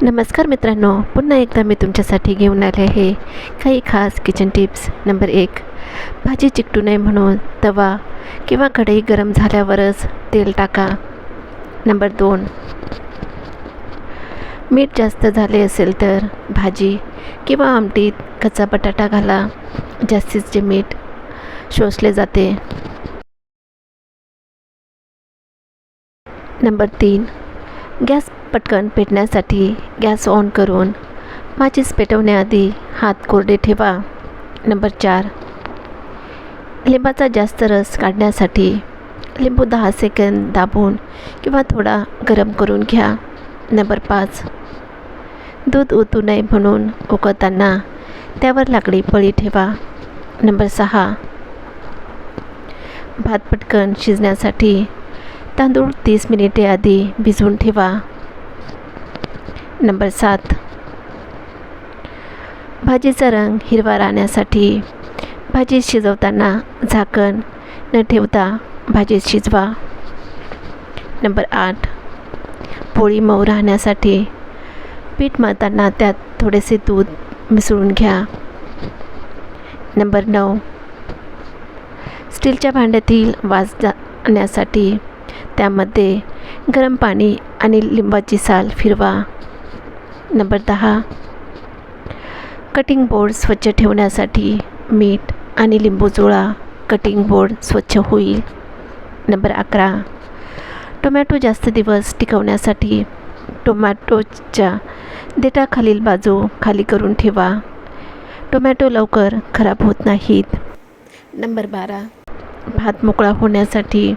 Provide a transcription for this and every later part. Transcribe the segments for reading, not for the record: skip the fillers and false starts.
नमस्कार मित्रांनो, पुन्हा एकदा मी तुमच्यासाठी घेऊन आले आहे काही खास किचन टिप्स. नंबर 1, भाजी चिकटू नये म्हणून तवा किंवा कढई गरम झाल्यावरच तेल टाका. नंबर 2, मीठ जास्त झाले असेल तर भाजी किंवा आमटीत कच्चा बटाटा घाला, जास्तीचे मीठ शोषले जाते. नंबर 3, गॅस पटकन पेटण्यासाठी गॅस ऑन करून माचीस पेटवण्याआधी हात कोरडे ठेवा. नंबर 4, लिंबाचा जास्त रस काढण्यासाठी लिंबू 10 सेकंद दाबून किंवा थोडा गरम करून घ्या. नंबर 5, दूध ओतू नये म्हणून उकळताना त्यावर लाकडी पळी ठेवा. नंबर 6, भात पटकन शिजण्यासाठी तांदूळ 30 मिनिटे आधी भिजवून ठेवा. नंबर 7, भाजीचा रंग हिरवा राहण्यासाठी भाजी शिजवताना झाकण न ठेवता भाजी शिजवा. नंबर 8, पोळी मऊ राहण्यासाठी पीठ मळताना त्यात थोडेसे दूध मिसळून घ्या. नंबर 9, स्टीलच्या भांड्यातील वास जाण्यासाठी त्यामध्ये गरम पाणी आणि लिंबाची साल फिरवा. नंबर 10, कटिंग बोर्ड स्वच्छ ठेवण्यासाठी मीठ आणि लिंबू चोळा, कटिंग बोर्ड स्वच्छ होईल. नंबर 11, टोमॅटो जास्त दिवस टिकवण्यासाठी टोमॅटोच्या देठाखालील बाजू खाली करून ठेवा. टोमॅटो लवकर खराब होत नाहीत. नंबर 12, भात मोकळा होण्यासाठी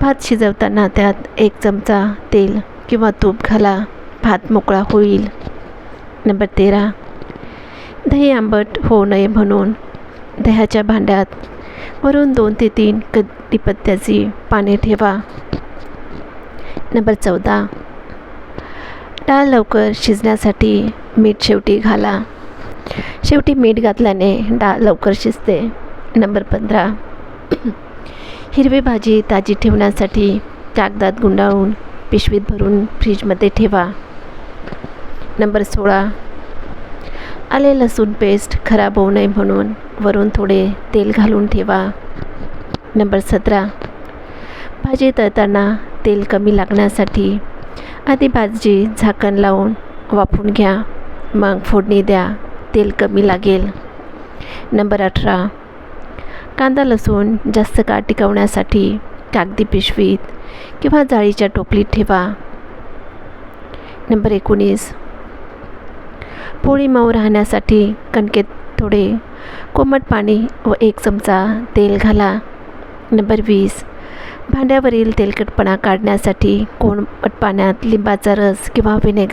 भात शिजवताना त्यात 1 चमचा तेल किंवा तूप घाला, भात मोकळा होईल. नंबर 13, दही आंबट होऊ नये म्हणून दह्याच्या भांड्यात वरून 2 ते 3 कढीपत्त्याची पाने ठेवा. नंबर 14, डाळ लवकर शिजण्यासाठी मीठ शेवटी घाला. शेवटी मीठ घातल्याने डाळ लवकर शिजते. नंबर 15, हिरवी भाजी ताजी ठेवण्यासाठी कागदात गुंडाळून पिशवीत भरून फ्रीजमध्ये ठेवा. नंबर 16, आले लसूण पेस्ट खराब होऊ नये म्हणून वरून थोडे तेल घालून ठेवा. नंबर 17, भाजी तळताना तेल कमी लागण्यासाठी आधी भाजी झाकण लावून वाफवून घ्या, मग फोडणी द्या, तेल कमी लागेल. नंबर 18, कांदा लसूण जास्त काळ टिकवण्यासाठी कागदी पिशवीत किंवा जाळीच्या टोपलीत ठेवा. नंबर 19, पोळी मऊ राहण्यासाठी कणकेत थोडे कोमट पाणी व 1 चमचा तेल घाला. नंबर 20, भांड्यावरील तेलकटपणा काढण्यासाठी कोमट पाण्यात लिंबाचा रस किंवा व्हिनेगर